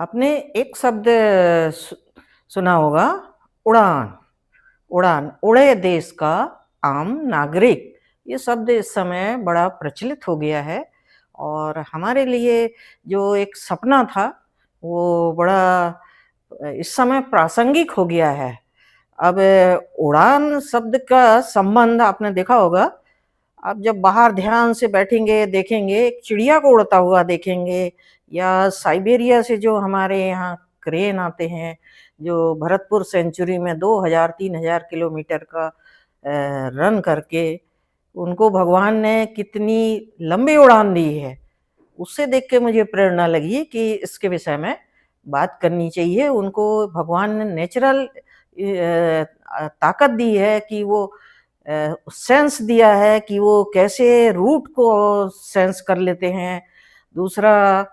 आपने एक शब्द सु सुना होगा, उड़ान। उड़ान, उड़े देश का आम नागरिक। ये शब्द इस समय बड़ा प्रचलित हो गया है और हमारे लिए जो एक सपना था, वो बड़ा इस समय प्रासंगिक हो गया है। अब उड़ान शब्द का संबंध आपने देखा होगा, आप जब बाहर ध्यान से बैठेंगे, देखेंगे, एक चिड़िया को उड़ता हुआ देखेंगे या साइबेरिया से जो हमारे यहाँ क्रेन आते हैं, जो भरतपुर सेंचुरी में 2000-3000 किलोमीटर का रन करके उनको भगवान ने कितनी लंबी उड़ान दी है। उससे देख के मुझे प्रेरणा लगी कि इसके विषय में बात करनी चाहिए। उनको भगवान ने नेचुरल ताकत दी है कि वो सेंस दिया है कि वो कैसे रूट को सेंस कर लेते हैं। दूसरा,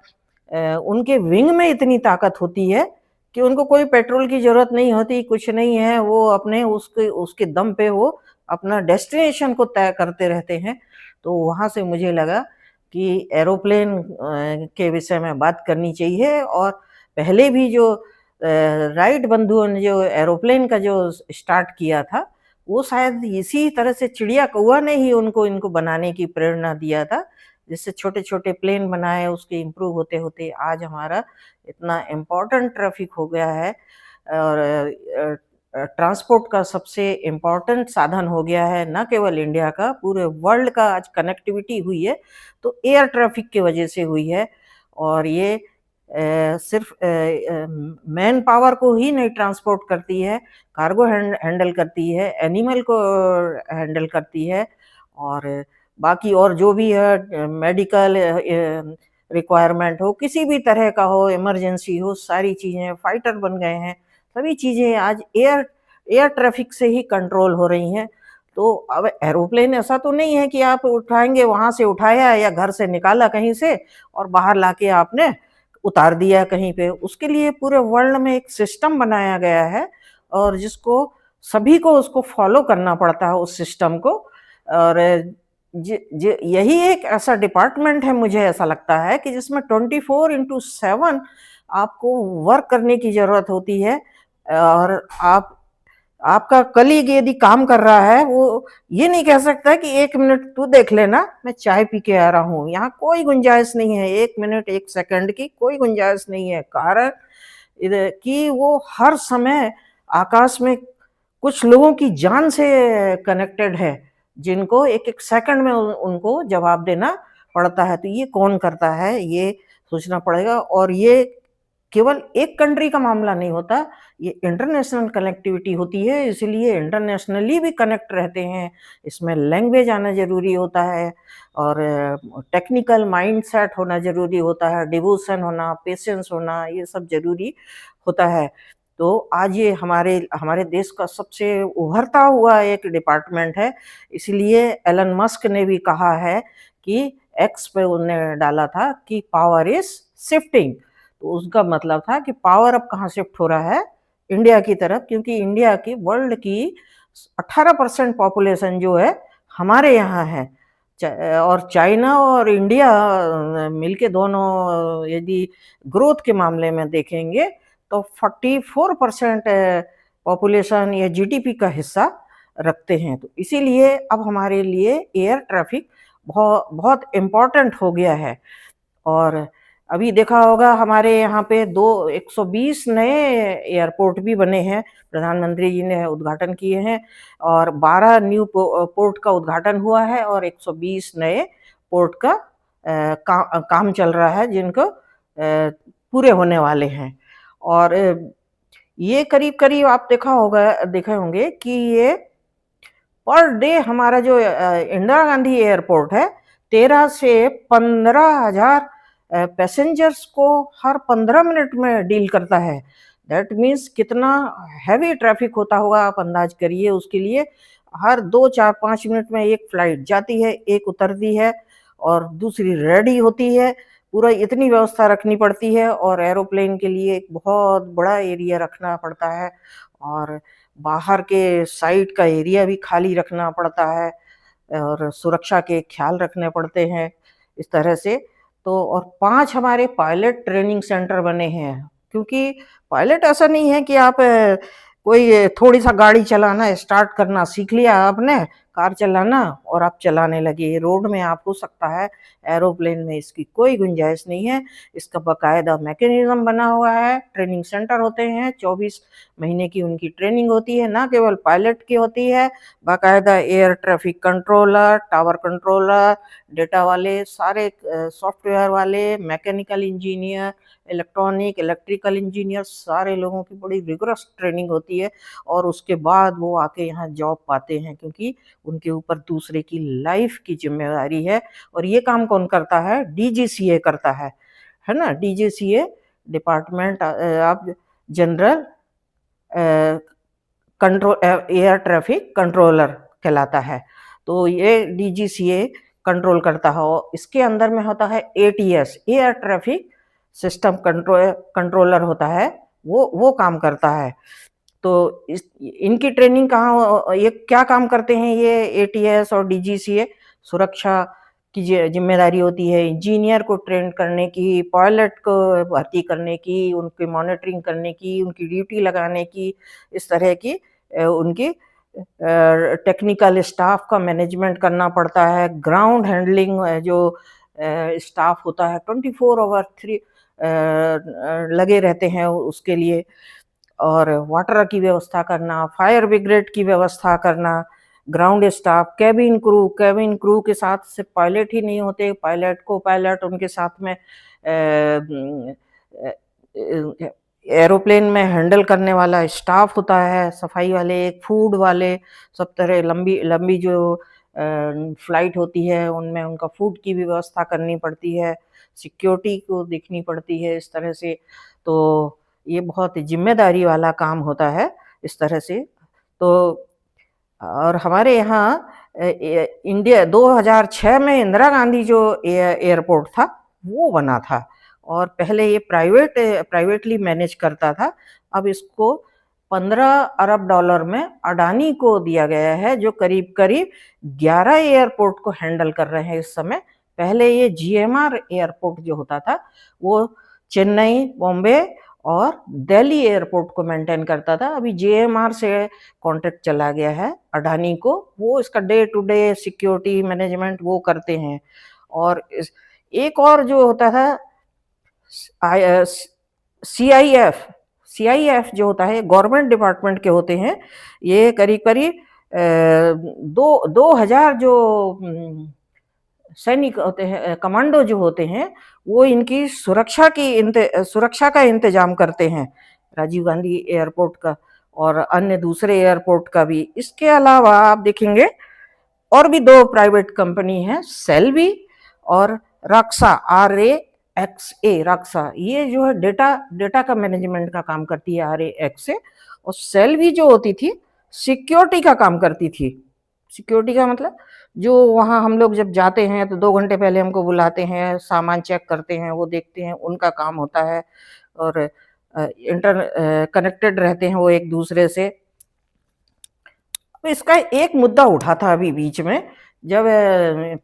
उनके विंग में इतनी ताकत होती है कि उनको कोई पेट्रोल की ज़रूरत नहीं होती, कुछ नहीं है, वो अपने उसके उसके दम पे वो अपना डेस्टिनेशन को तय करते रहते हैं। तो वहाँ से मुझे लगा कि एरोप्लेन के विषय में बात करनी चाहिए और पहले भी जो राइट बंधुओं ने जो एरोप्लेन का जो स्टार्ट किया था, वो शायद इसी तरह से चिड़िया कौआ ने ही उनको इनको बनाने की प्रेरणा दिया था। जिससे छोटे-छोटे प्लेन बनाए, उसके इम्प्रूव होते-होते आज हमारा इतना इम्पोर्टेंट ट्रैफ़िक हो गया है और ट्रांसपोर्ट का सबसे इम्पोर्टेंट साधन हो गया है, ना केवल इंडिया का, पूरे वर्ल्ड का आज कनेक्टिविटी हुई है, तो एयर ट्रैफ़िक की वजह से हुई है और ये सिर्फ़ मैन पावर को ही नहीं ट्रांसपोर्ट करती है, कार्गो हैंडल करती है, एनिमल को हैंडल करती है और बाकी और जो भी है मेडिकल रिक्वायरमेंट हो, किसी भी तरह का हो, इमरजेंसी हो, सारी चीज़ें फाइटर बन गए हैं, सभी चीज़ें आज एयर एयर ट्रैफ़िक से ही कंट्रोल हो रही हैं। तो अब एरोप्लेन ऐसा तो नहीं है कि आप उठाएँगे, वहाँ से उठाया या घर से निकाला कहीं से और बाहर लाके आपने उतार दिया कहीं पे। उसके लिए पूरे वर्ल्ड में एक सिस्टम बनाया गया है और जिसको सभी को उसको फ़ॉलो करना पड़ता है उस सिस्टम को और ज ज यही एक ऐसा डिपार्टमेंट है मुझे ऐसा लगता है कि जिसमें 24/7 आपको वर्क करने की ज़रूरत होती है और आपका कलीग यदि काम कर रहा है, वो ये नहीं कह सकता कि 1 मिनट तू देख लेना, मैं चाय पी के आ रहा हूँ। यहाँ कोई गुंजाइश नहीं है, 1 मिनट, 1 सेकंड की कोई गुंजाइश नहीं है। कारण कि वो हर समय आकाश में कुछ लोगों की जान से कनेक्टेड है, जिनको एक-एक सेकंड में उनको जवाब देना पड़ता है। तो ये कौन करता है, ये सोचना पड़ेगा और ये केवल एक कंट्री का मामला नहीं होता, ये इंटरनेशनल कनेक्टिविटी होती है, इसलिए इंटरनेशनली भी कनेक्ट रहते हैं। इसमें लैंग्वेज आना ज़रूरी होता है और टेक्निकल माइंडसेट होना ज़रूरी होता है, डिवोशन होना, पेशेंस होना, ये सब ज़रूरी होता है। तो आज ये हमारे हमारे देश का सबसे उभरता हुआ एक डिपार्टमेंट है, इसलिए एलन मस्क ने भी कहा है कि एक्स पे उन्होंने डाला था कि पावर इज़ शिफ्टिंग। तो उसका मतलब था कि पावर अब कहाँ शिफ्ट हो रहा है, इंडिया की तरफ क्योंकि इंडिया की वर्ल्ड की 18% पॉपुलेशन जो है हमारे यहाँ है। और चाइना और इंडिया मिलके दोनों यदि ग्रोथ के मामले में देखेंगे तो 44% पॉपुलेशन या जीडीपी का हिस्सा रखते हैं। तो इसीलिए अब हमारे लिए एयर ट्रैफिक बहुत इम्पोर्टेंट हो गया है और अभी देखा होगा हमारे यहाँ पे 120 नए एयरपोर्ट भी बने हैं, प्रधानमंत्री जी ने उद्घाटन किए हैं और 12 न्यू पोर्ट का उद्घाटन हुआ है और 120 नए पोर्ट का काम चल रहा है जिनको पूरे होने वाले हैं और ये करीब-करीब आप देखे होंगे कि ये पर डे हमारा जो इंदिरा गांधी एयरपोर्ट है 13 से 15,000 पैसेंजर्स को हर 15 मिनट में डील करता है। दैट मीन्स कितना हैवी ट्रैफिक होता होगा आप अंदाज करिए उसके लिए। हर 2, 4, 5 मिनट में एक फ्लाइट जाती है, एक उतरती है और दूसरी रेडी होती है। पूरा इतनी व्यवस्था रखनी पड़ती है और एरोप्लेन के लिए एक बहुत बड़ा एरिया रखना पड़ता है और बाहर के साइड का एरिया भी खाली रखना पड़ता है और सुरक्षा के ख्याल रखने पड़ते हैं इस तरह से। तो और 5 हमारे पायलट ट्रेनिंग सेंटर बने हैं। क्योंकि पायलट ऐसा नहीं है कि आप कोई थोड़ी-सा गाड़ी चलाना, स्टार्ट करना सीख लिया आपने, कार चलाना और आप चलाने लगे। रोड में आप हो सकता है, एरोप्लेन में इसकी कोई गुंजाइश नहीं है। इसका बाकायदा मैकेनिज़्म बना हुआ है, ट्रेनिंग सेंटर होते हैं, 24 महीने की उनकी ट्रेनिंग होती है, ना केवल पायलट की होती है, बाकायदा air traffic controller, tower controller, data वाले, सारे सॉफ्टवेयर वाले, mechanical engineer, electronic, electrical engineer, सारे लोगों की बड़ी रिगरस ट्रेनिंग होती है और उसके बाद वो आके यहाँ जॉब पाते हैं, क्योंकि उनके ऊपर दूसरे की लाइफ की ज़िम्मेदारी है। और ये काम कौन करता है? डीजीसीए करता है ना? DGCA department of general control air traffic controller कहलाता है। तो ये डीजीसीए कंट्रोल करता है और इसके अंदर में होता है ATS, air traffic system controller होता है, वो काम करता है। तो इनकी ट्रेनिंग कहाँ, ये क्या काम करते हैं ये एटीएस और डीजीसीए? सुरक्षा की जिम्मेदारी होती है, इंजीनियर को ट्रेन करने की, पायलट को भर्ती करने की, उनकी मॉनिटरिंग करने की, उनकी ड्यूटी लगाने की, इस तरह की उनकी टेक्निकल स्टाफ का मैनेजमेंट करना पड़ता है। ग्राउंड हैंडलिंग जो स्टाफ होता है 24 ओवर 3 लगे रहते हैं उसके लिए, और वाटर की व्यवस्था करना, फायर ब्रिगेड की व्यवस्था करना, ग्राउंड स्टाफ, केबिन क्रू के साथ सिर्फ पायलट ही नहीं होते, पायलट, को पायलट, उनके साथ में एरोप्लेन में हैंडल करने वाला स्टाफ होता है, सफाई वाले, फूड वाले, सब तरह लंबी लंबी जो फ्लाइट होती है उनमें उनका फूड की भी व्यवस्था करनी पड़ती है, सिक्योरिटी को देखनी पड़ती है, इस तरह से। तो ये बहुत जिम्मेदारी वाला काम होता है इस तरह से। तो और हमारे यहाँ इंडिया 2006 में इंदिरा गांधी जो एयरपोर्ट था वो बना था, और पहले ये प्राइवेटली मैनेज करता था। अब इसको 15 अरब डॉलर में अडानी को दिया गया है, जो करीब करीब 11 एयरपोर्ट को हैंडल कर रहे हैं इस समय। पहले ये जीएमआर एयरपोर्ट जो होता था वो चेन्नई, बॉम्बे और दिल्ली एयरपोर्ट को मेंटेन करता था। अभी जेएमआर से कॉन्ट्रैक्ट चला गया है अडानी को, वो इसका day to day security management वो करते हैं। और एक और जो होता था सीआईएफ, सीआईएफ जो होता है गवर्नमेंट डिपार्टमेंट के होते हैं। ये करीब करीब 2000 जो सैनिक होते हैं, कमांडो जो होते हैं, वो इनकी सुरक्षा का इंतजाम करते हैं, राजीव गांधी एयरपोर्ट का और अन्य दूसरे एयरपोर्ट का भी। इसके अलावा आप देखेंगे और भी 2 प्राइवेट कंपनी हैं, सेल्वी और रक्षा, RAXA, रक्षा। ये जो है डेटा का मैनेजमेंट का काम करती है RAXA, और सेल्वी जो होती थी सिक्योरिटी का काम करती थी। सिक्योरिटी का मतलब जो वहाँ हम लोग जब जाते हैं तो 2 घंटे पहले हमको बुलाते हैं, सामान चेक करते हैं, वो देखते हैं, उनका काम होता है। और कनेक्टेड रहते हैं वो एक दूसरे से। तो इसका एक मुद्दा उठा था अभी बीच में, जब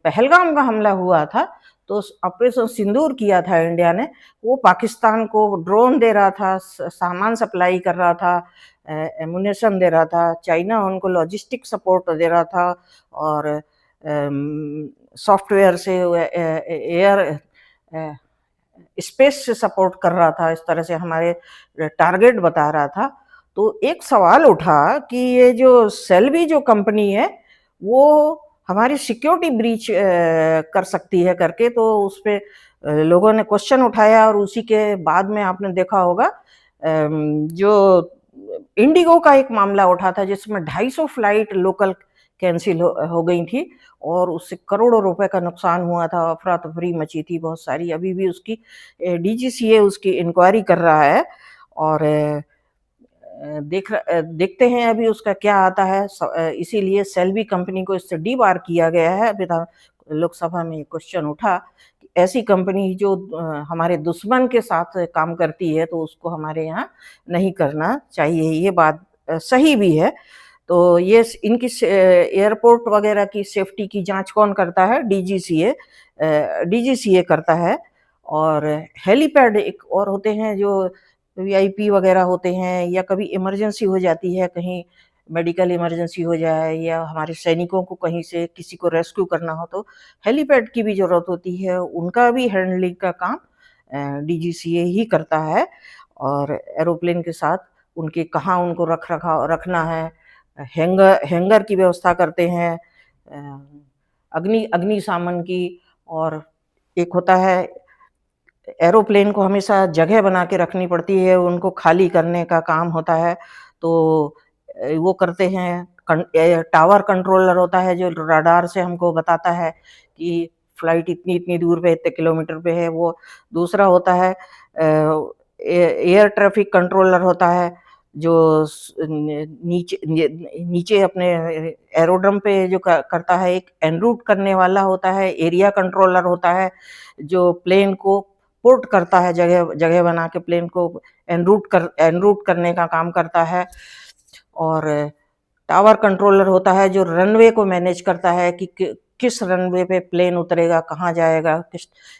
पहलगाम का हमला हुआ था तो ऑपरेशन सिंदूर किया था इंडिया ने। वो पाकिस्तान को ड्रोन दे रहा था, सामान सप्लाई कर रहा था, एमुनेशन दे रहा था, चाइना उनको लॉजिस्टिक सपोर्ट दे रहा था, और सॉफ्टवेयर से एयर स्पेस से सपोर्ट कर रहा था, इस तरह से हमारे टारगेट बता रहा था। तो एक सवाल उठा कि ये जो सेल्वी जो कंपनी है वो हमारी सिक्योरिटी ब्रीच कर सकती है करके, तो उस पे लोगों ने क्वेश्चन उठाया। और उसी के बाद में आपने देखा होगा जो इंडिगो का एक मामला उठा था जिसमें 250 फ्लाइट लोकल कैंसिल हो गई थी और उससे करोड़ों रुपए का नुकसान हुआ था, अफरा तफरी मची थी बहुत सारी। अभी भी उसकी डीजीसीए उसकी इंक्वायरी कर रहा है, और देखते हैं अभी उसका क्या आता है। इसीलिए सेल्वी कंपनी को इससे डीबार किया गया है। विधान लोकसभा में क्वेश्चन उठा कि ऐसी कंपनी जो हमारे दुश्मन के साथ काम करती है तो उसको हमारे यहाँ नहीं करना चाहिए। ये बात सही भी है। तो ये इनकी एयरपोर्ट वगैरह की सेफ्टी की जांच कौन करता है? डीजीसीए करता है। और हेलीपैड एक और होते हैं जो वीआईपी वगैरह होते हैं, या कभी इमरजेंसी हो जाती है, कहीं मेडिकल इमरजेंसी हो जाए, या हमारे सैनिकों को कहीं से किसी को रेस्क्यू करना हो, तो हेलीपैड की भी ज़रूरत होती है। उनका भी हैंडलिंग का काम डीजीसीए ही करता है, और एरोप्लेन के साथ उनके कहाँ उनको रखना है, हैंगर की व्यवस्था करते हैं, अग्निशमन की। और एक होता है, एरोप्लेन को हमेशा जगह बना के रखनी पड़ती है, उनको खाली करने का काम होता है, तो वो करते हैं। टावर कंट्रोलर होता है जो रडार से हमको बताता है कि फ्लाइट इतनी-इतनी दूर पे, इतने किलोमीटर पे है वो। दूसरा होता है एयर ट्रैफिक कंट्रोलर होता है, जो नीचे अपने एरोड्रम पे जो करता है। एक एनरूट करने वाला होता है, एरिया कंट्रोलर होता है, जो प्लेन को पोर्ट करता है, जगह जगह बना के प्लेन को एनरूट करने का काम करता है। और टावर कंट्रोलर होता है जो रनवे को मैनेज करता है कि किस रनवे पे प्लेन उतरेगा, कहाँ जाएगा,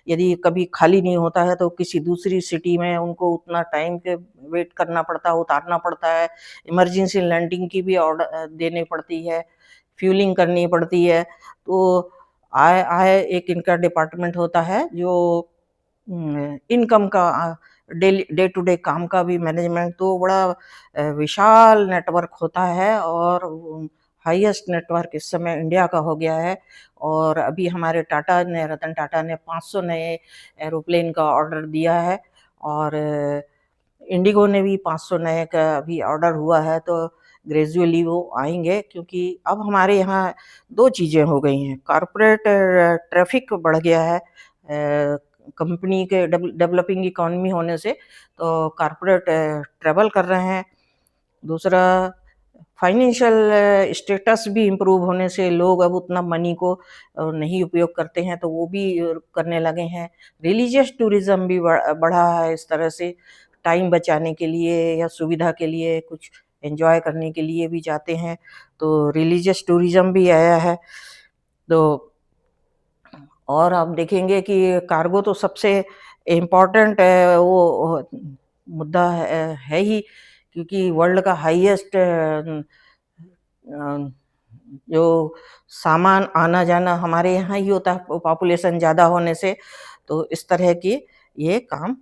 यदि कभी खाली नहीं होता है तो किसी दूसरी सिटी में उनको उतना टाइम के वेट करना पड़ता है, उतारना पड़ता है। इमरजेंसी लैंडिंग की भी ऑर्डर देनी पड़ती है, फ्यूलिंग करनी पड़ती है। तो आय आय एक इनका डिपार्टमेंट होता है जो इनकम का, डे टू डे काम का भी मैनेजमेंट। तो बड़ा विशाल नेटवर्क होता है, और हाईएस्ट नेटवर्क इस समय इंडिया का हो गया है। और अभी हमारे रतन टाटा ने 500 नए एरोप्लेन का ऑर्डर दिया है, और इंडिगो ने भी 500 नए का अभी ऑर्डर हुआ है। तो ग्रेजुअली वो आएंगे, क्योंकि अब हमारे यहाँ दो चीज़ें हो गई हैं। कॉरपोरेट ट्रैफिक बढ़ गया है, कंपनी के डेवलपिंग इकोनॉमी होने से, तो कॉरपोरेट ट्रैवल कर रहे हैं। दूसरा, फाइनेंशियल स्टेटस भी इम्प्रूव होने से लोग अब उतना मनी को नहीं उपयोग करते हैं, तो वो भी करने लगे हैं। रिलीजियस टूरिज्म भी बढ़ा है इस तरह से, टाइम बचाने के लिए या सुविधा के लिए, कुछ एंजॉय करने के लिए भी जाते हैं, तो रिलीजियस टूरिज्म भी आया है। तो और आप देखेंगे कि कार्गो तो सबसे इम्पोर्टेंट वो मुद्दा है ही, क्योंकि वर्ल्ड का हाईएस्ट जो सामान आना जाना हमारे यहाँ ही होता है, पॉपुलेशन ज़्यादा होने से। तो इस तरह के ये काम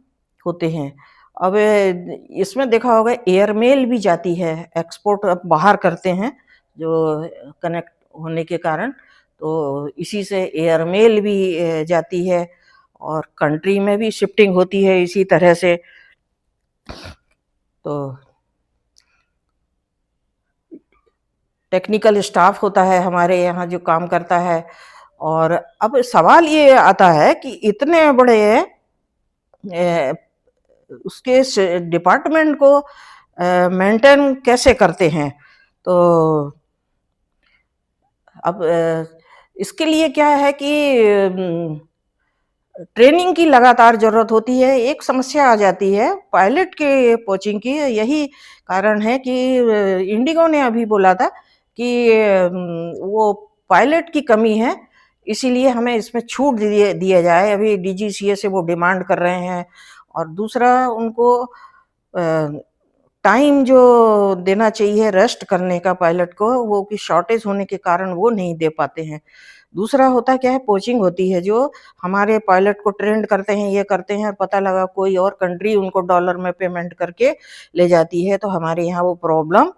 होते हैं। अब इसमें देखा होगा एयरमेल भी जाती है, एक्सपोर्ट अब बाहर करते हैं जो कनेक्ट होने के कारण, तो इसी से एयरमेल भी जाती है, और कंट्री में भी शिफ्टिंग होती है इसी तरह से। तो टेक्निकल स्टाफ होता है हमारे यहाँ जो काम करता है। और अब सवाल ये आता है कि इतने बड़े उसके डिपार्टमेंट को मेंटेन कैसे करते हैं। तो अब इसके लिए क्या है कि ट्रेनिंग की लगातार ज़रूरत होती है। एक समस्या आ जाती है पायलट के कोचिंग की, यही कारण है कि इंडिगो ने अभी बोला था कि वो पायलट की कमी है, इसीलिए हमें इसमें छूट दिया जाए। अभी डीजीसीए से वो डिमांड कर रहे हैं। और दूसरा, उनको टाइम जो देना चाहिए रेस्ट करने का पायलट को, वो कि शॉर्टेज होने के कारण वो नहीं दे पाते हैं। दूसरा होता क्या है, कोचिंग होती है जो हमारे पायलट को ट्रेंड करते हैं, ये करते हैं, और पता लगा कोई और कंट्री उनको डॉलर में पेमेंट करके ले जाती है, तो हमारे यहाँ वो प्रॉब्लम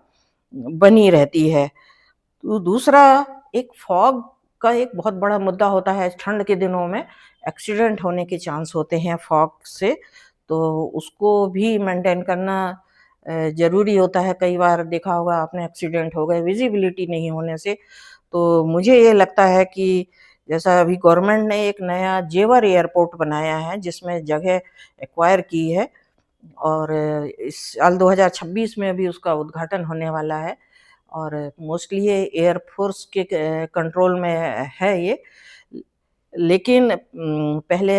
बनी रहती है। तो दूसरा, एक फॉग का एक बहुत बड़ा मुद्दा होता है। ठंड के दिनों में एक्सीडेंट होने के चांस होते हैं फॉग से, तो उसको भी मेंटेन करना ज़रूरी होता है। कई बार देखा होगा आपने, एक्सीडेंट हो गए विजिबिलिटी नहीं होने से। तो मुझे ये लगता है कि जैसा अभी गवर्नमेंट ने एक नया जेवर एयरपोर्ट बनाया है जिसमें जगह एक्वायर की है, और इस साल 2026 में अभी उसका उद्घाटन होने वाला है, और मोस्टली ये एयरफोर्स के कंट्रोल में है ये। लेकिन पहले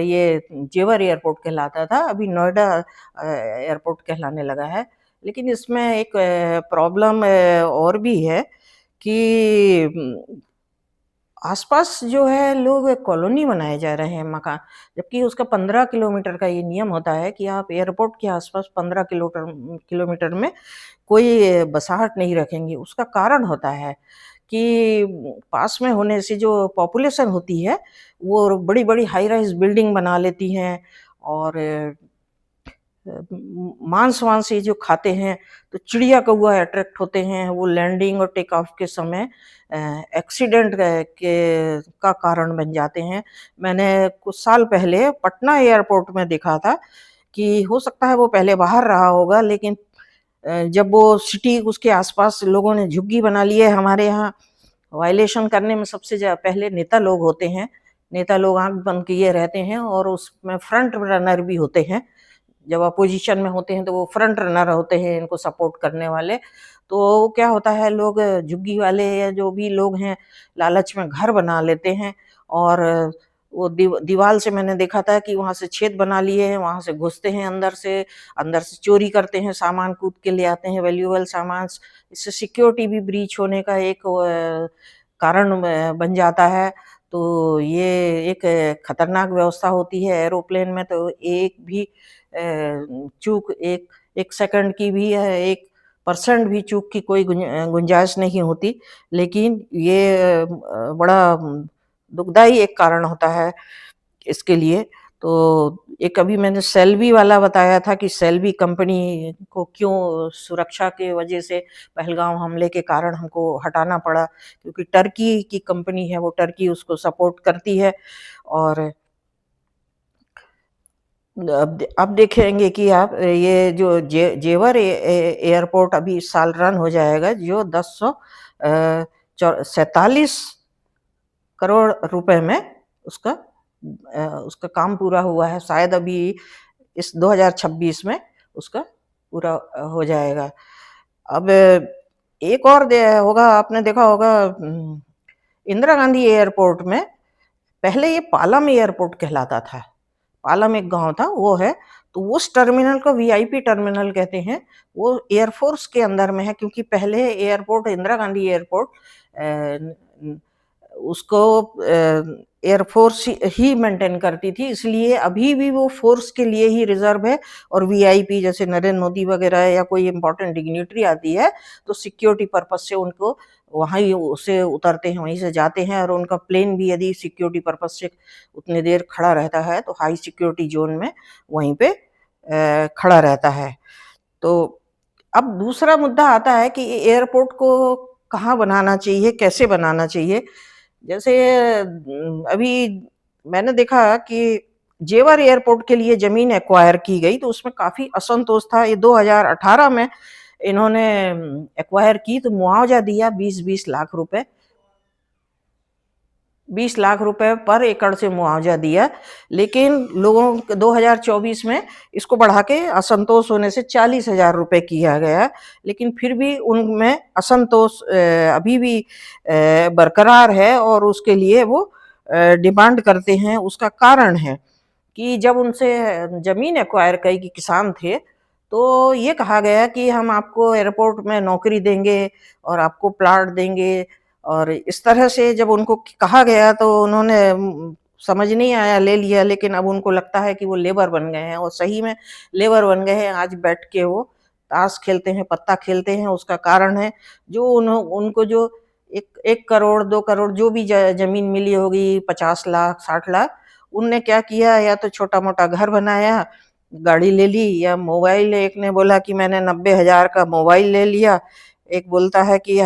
ये जेवर एयरपोर्ट कहलाता था, अभी नोएडा एयरपोर्ट कहलाने लगा है। लेकिन इसमें एक प्रॉब्लम और भी है कि आसपास जो है लोग कॉलोनी बनाए जा रहे हैं मकान, जबकि उसका 15 किलोमीटर का ये नियम होता है कि आप एयरपोर्ट के आसपास 15 किलोमीटर में कोई बसाहट नहीं रखेंगे। उसका कारण होता है कि पास में होने से जो पॉपुलेशन होती है, वो बड़ी-बड़ी हाई राइज़ बिल्डिंग बना लेती हैं और मांस-वांस ये जो खाते हैं, तो चिड़िया-कौआ अट्रैक्ट होते हैं, वो लैंडिंग और टेक ऑफ के समय अ, एक्सीडेंट का कारण बन जाते हैं। मैंने कुछ साल पहले पटना एयरपोर्ट में देखा था कि हो सकता है वो पहले बाहर रहा होगा, लेकिन जब वो सिटी उसके आस-पास लोगों ने झुग्गी बना ली है, हमारे यहाँ वायलेशन करने में सबसे पहले नेता लोग होते हैं। नेता लोग आँख बंद किए रहते हैं और उसमें फ्रंट रनर भी होते हैं। जब अपोजिशन में होते हैं तो वो फ्रंट रनर होते हैं इनको सपोर्ट करने वाले। तो क्या होता है, लोग झुग्गी वाले या जो भी लोग हैं लालच में घर बना लेते हैं और वो दीवाल से मैंने देखा था कि वहाँ से छेद बना लिए हैं, वहाँ से घुसते हैं अंदर से चोरी करते हैं, सामान कूद के ले आते हैं, वैल्यूएबल सामान। इससे सिक्योरिटी भी ब्रीच होने का एक कारण बन जाता है। तो ये एक खतरनाक व्यवस्था होती है एरोप्लेन में। तो एक भी चूक, एक 1 सेकंड की भी या 1% भी चूक की कोई गुंजाइश नहीं होती। लेकिन ये बड़ा दुखदाई एक कारण होता है इसके लिए। तो एक अभी मैंने सेल्वी वाला बताया था कि सेल्वी कंपनी को क्यों सुरक्षा के वजह से पहलगाम हमले के कारण हमको हटाना पड़ा, क्योंकि टर्की की कंपनी है, वो टर्की उसको सपोर्ट करती है। और अब देखेंगे कि आप ये जो जेवर एयरपोर्ट अभी इस साल रन हो जाएगा, जो 47 करोड़ रुपए में उसका उसका काम पूरा हुआ है। शायद अभी इस 2026 में उसका पूरा हो जाएगा। अब एक और होगा, आपने देखा होगा इंदिरा गांधी एयरपोर्ट में पहले ये पालम एयरपोर्ट कहलाता था। पालम एक गांव था, वो है। तो उस टर्मिनल को वीआईपी टर्मिनल कहते हैं। वो एयरफोर्स के अंदर में है, क्योंकि पहले एयरपोर्ट इंदिरा गांधी एयरपोर्ट उसको एयरफोर्स ही मेंटेन करती थी, इसलिए अभी भी वो फोर्स के लिए ही रिजर्व है। और वीआईपी जैसे नरेंद्र मोदी वगैरह या कोई इंपॉर्टेंट डिग्निटरी आती है तो सिक्योरिटी पर्पज से उनको वहाँ ही से उतरते हैं, वहीं से जाते हैं। और उनका प्लेन भी यदि सिक्योरिटी पर्पज से उतनी देर खड़ा रहता है तो हाई सिक्योरिटी जोन में वहीं पे खड़ा रहता है। तो अब दूसरा मुद्दा आता है कि एयरपोर्ट को कहाँ बनाना चाहिए, कैसे बनाना चाहिए। जैसे अभी मैंने देखा कि जेवर एयरपोर्ट के लिए ज़मीन एक्वायर की गई, तो उसमें काफ़ी असंतोष था। ये 2018 में इन्होंने एक्वायर की, तो मुआवजा दिया 20-20 लाख रुपए। 20 लाख रुपए पर एकड़ से मुआवजा दिया। लेकिन लोगों 2024 में इसको बढ़ा के असंतोष होने से 40,000 रुपए किया गया। लेकिन फिर भी उनमें असंतोष अभी भी बरकरार है और उसके लिए वो डिमांड करते हैं। उसका कारण है कि जब उनसे ज़मीन एक्वायर कई कि किसान थे, तो ये कहा गया कि हम आपको एयरपोर्ट में नौकरी देंगे और आपको प्लाट देंगे। और इस तरह से जब उनको कहा गया तो उन्होंने समझ नहीं आया, ले लिया। लेकिन अब उनको लगता है कि वो लेबर बन गए हैं, और सही में लेबर बन गए हैं। आज बैठ के वो ताश खेलते हैं, पत्ता खेलते हैं। उसका कारण है जो उनको जो 1 करोड़ 2 करोड़ जो भी ज़मीन मिली होगी, 50 लाख 60 लाख, उनने क्या किया, या तो छोटा-मोटा घर बनाया, गाड़ी ले ली, या मोबाइल। एक ने बोला कि मैंने 90,000 का मोबाइल ले लिया, एक बोलता है कि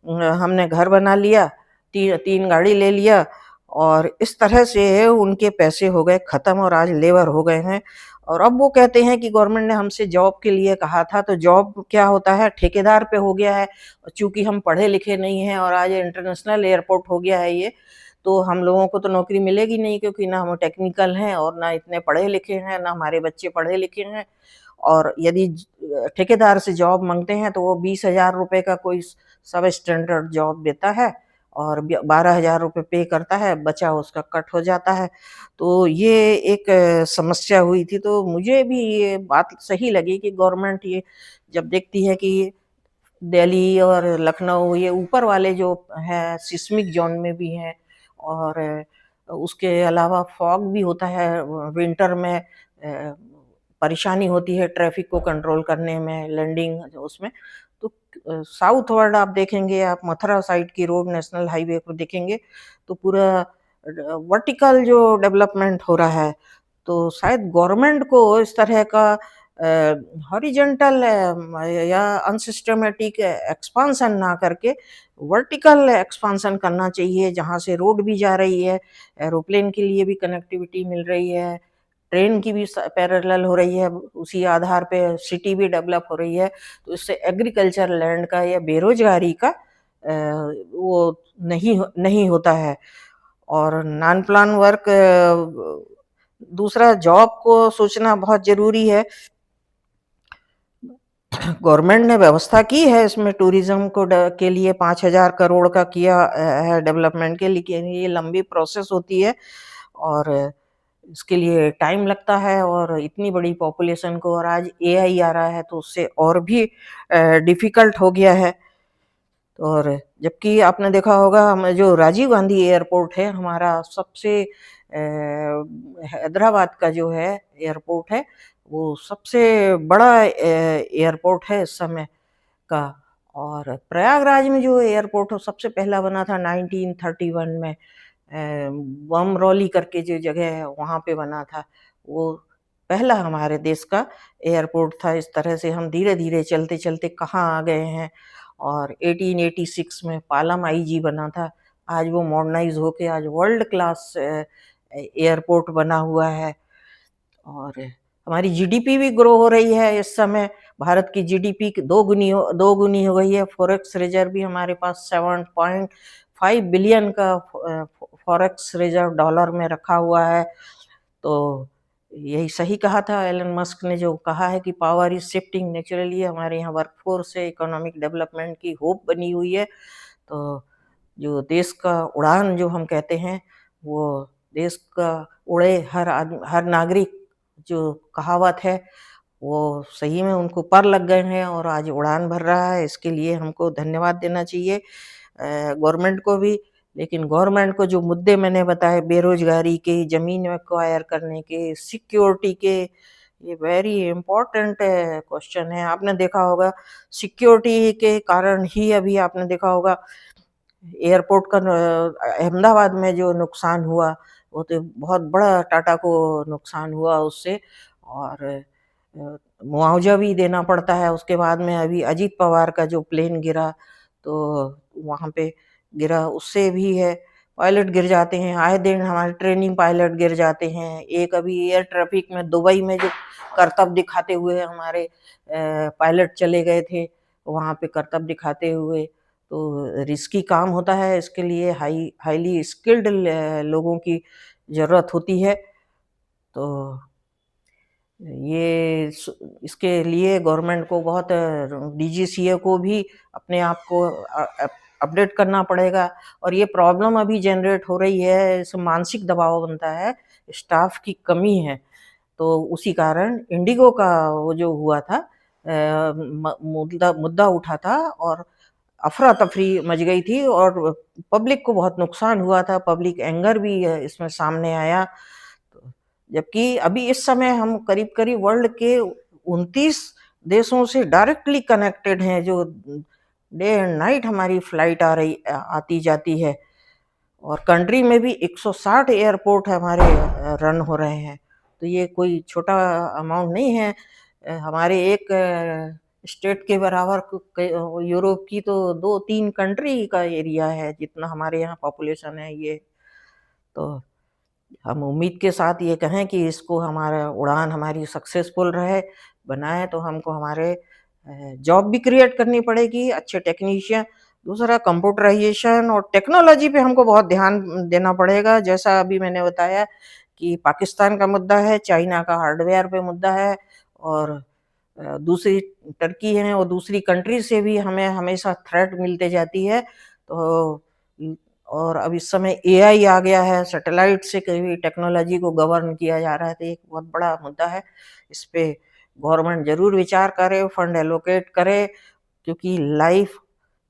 हमने घर बना लिया, 3 गाड़ी ले लिया। और इस तरह से उनके पैसे हो गए ख़त्म और आज लेबर हो गए हैं। और अब वो कहते हैं कि गवर्नमेंट ने हमसे जॉब के लिए कहा था, तो जॉब क्या होता है, ठेकेदार पे हो गया है। चूँकि हम पढ़े-लिखे नहीं हैं और आज इंटरनेशनल एयरपोर्ट हो गया है ये, तो हम लोगों को तो नौकरी मिलेगी नहीं, क्योंकि ना हम टेक्निकल हैं और ना इतने पढ़े-लिखे हैं, ना हमारे बच्चे पढ़े-लिखे हैं। और यदि ठेकेदार से जॉब माँगते हैं तो वो 20,000 रुपए का कोई सब स्टैंडर्ड जॉब देता है और 12,000 रुपए पे करता है, बचा उसका कट हो जाता है। तो ये एक समस्या हुई थी। तो मुझे भी ये बात सही लगी कि गवर्नमेंट ये जब देखती है कि दिल्ली और लखनऊ ये ऊपर वाले जो हैं सिस्मिक जोन में भी हैं, और उसके अलावा फॉग भी होता है विंटर में। परेशानी होती है ट्रैफिक को कंट्रोल करने में, लैंडिंग उसमें। तो साउथ वर्ड आप देखेंगे, आप मथुरा साइड की रोड नेशनल हाईवे को देखेंगे तो पूरा वर्टिकल जो डेवलपमेंट हो रहा है। तो शायद गवर्नमेंट को इस तरह का हॉरिजॉन्टल या अनसिस्टमेटिक एक्सपांशन ना करके वर्टिकल एक्सपांशन करना चाहिए, जहाँ से रोड भी जा रही है, एरोप्लेन के लिए भी कनेक्टिविटी मिल रही है, ट्रेन की भी पैरेलल हो रही है, उसी आधार पे सिटी भी डेवलप हो रही है। तो इससे एग्रीकल्चर लैंड का या बेरोजगारी का वो नहीं होता है। और नॉन प्लान वर्क, दूसरा जॉब को सोचना बहुत जरूरी है। गवर्नमेंट ने व्यवस्था की है इसमें टूरिज्म को के लिए 5,000 करोड़ का किया है डेवलपमेंट के लिए। ये लंबी प्रोसेस होती है और इसके लिए टाइम लगता है, और इतनी बड़ी पॉपुलेशन को, और आज एआई आ रहा है तो उससे और भी डिफिकल्ट हो गया है। और जबकि आपने देखा होगा हम जो राजीव गांधी एयरपोर्ट है हमारा, सबसे हैदराबाद का जो है एयरपोर्ट है, वो सबसे बड़ा एयरपोर्ट है इस समय का। और प्रयागराज में जो एयरपोर्ट हो सबसे पहला बना था 1931 में, बमरौली करके जो जगह है वहाँ पे बना था। वो पहला हमारे देश का एयरपोर्ट था। इस तरह से हम धीरे धीरे चलते चलते कहाँ आ गए हैं। और 1886 में पालम आईजी बना था, आज वो मॉडर्नाइज होके आज वर्ल्ड क्लास एयरपोर्ट बना हुआ है। और हमारी जीडीपी भी ग्रो हो रही है इस समय। भारत की जीडीपी दो गुनी हो गई है। फॉरेक्स रिजर्व भी हमारे पास 7.5 बिलियन का फॉरेक्स रिजर्व डॉलर में रखा हुआ है। तो यही सही कहा था एलन मस्क ने, जो कहा है कि पावर इज शिफ्टिंग नेचुरली। हमारे यहाँ वर्कफोर्स से इकोनॉमिक डेवलपमेंट की होप बनी हुई है। तो जो देश का उड़ान जो हम कहते हैं, वो देश का उड़े हर नागरिक जो कहावत है, वो सही में उनको पर लग गए हैं और आज उड़ान भर रहा है। इसके लिए हमको धन्यवाद देना चाहिए गवर्नमेंट को भी। लेकिन गवर्नमेंट को जो मुद्दे मैंने बताए, बेरोजगारी के, जमीन एक्वायर करने के, सिक्योरिटी के, ये वेरी इम्पोर्टेंट क्वेश्चन है। आपने देखा होगा सिक्योरिटी के कारण ही अभी आपने देखा होगा एयरपोर्ट का अहमदाबाद में जो नुकसान हुआ, वो तो बहुत बड़ा टाटा को नुकसान हुआ उससे। और मुआवजा भी देना पड़ता है उसके बाद में। अभी अजीत पवार का जो प्लेन गिरा, तो वहाँ पे गिरा, उससे भी है। पायलट गिर जाते हैं आए दिन, हमारे ट्रेनिंग पायलट गिर जाते हैं। एक अभी एयर ट्रैफिक में दुबई में जो करतब दिखाते हुए हमारे पायलट चले गए थे, वहाँ पे करतब दिखाते हुए। तो रिस्की काम होता है, इसके लिए हाईली स्किल्ड लोगों की ज़रूरत होती है। तो ये इसके लिए गवर्नमेंट को बहुत, डीजीसीए को भी अपने आप को अपडेट करना पड़ेगा। और ये प्रॉब्लम अभी जनरेट हो रही है, इस मानसिक दबाव बनता है, स्टाफ की कमी है। तो उसी कारण इंडिगो का वो जो हुआ था, मुद्दा उठा था और अफरा तफरी मच गई थी और पब्लिक को बहुत नुकसान हुआ था। पब्लिक एंगर भी इसमें सामने आया। जबकि अभी इस समय हम करीब करीब वर्ल्ड के 29 देशों से डायरेक्टली कनेक्टेड हैं, जो डे एंड नाइट हमारी फ्लाइट आती जाती है। और कंट्री में भी 160 एयरपोर्ट हमारे रन हो रहे हैं। तो ये कोई छोटा अमाउंट नहीं है। हमारे एक स्टेट के बराबर यूरोप की तो 2-3 कंट्री का एरिया है, जितना हमारे यहाँ पॉपुलेशन है ये। तो हम उम्मीद के साथ ये कहें कि इसको हमारा उड़ान हमारी सक्सेसफुल रहे, बनाए तो हमको हमारे जॉब भी क्रिएट करनी पड़ेगी, अच्छे टेक्नीशियन। दूसरा कंप्यूटराइजेशन और टेक्नोलॉजी पे हमको बहुत ध्यान देना पड़ेगा। जैसा अभी मैंने बताया कि पाकिस्तान का मुद्दा है, चाइना का हार्डवेयर पे मुद्दा है, और दूसरी टर्की है और दूसरी कंट्री से भी हमें हमेशा थ्रेट मिलते जाती है। तो और अब इस समय एआई आ गया है, सैटेलाइट से कभी टेक्नोलॉजी को गवर्न किया जा रहा है। तो एक बहुत बड़ा मुद्दा है, इस पे गवर्नमेंट जरूर विचार करे, फंड एलोकेट करे क्योंकि लाइफ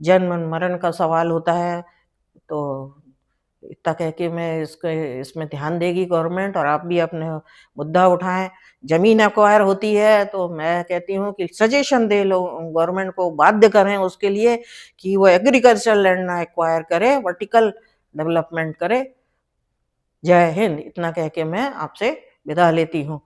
जन्म मरण का सवाल होता है। तो इतना कह के मैं इसमें ध्यान देगी गवर्नमेंट, और आप भी अपने मुद्दा उठाएं। जमीन एक्वायर होती है तो मैं कहती हूँ कि सजेशन दे लो गवर्नमेंट को, बाध्य करें उसके लिए कि वो एग्रीकल्चर लैंड ना एक्वायर करे, वर्टिकल डेवलपमेंट करे। जय हिंद। इतना कह के मैं आपसे विदा लेती हूँ।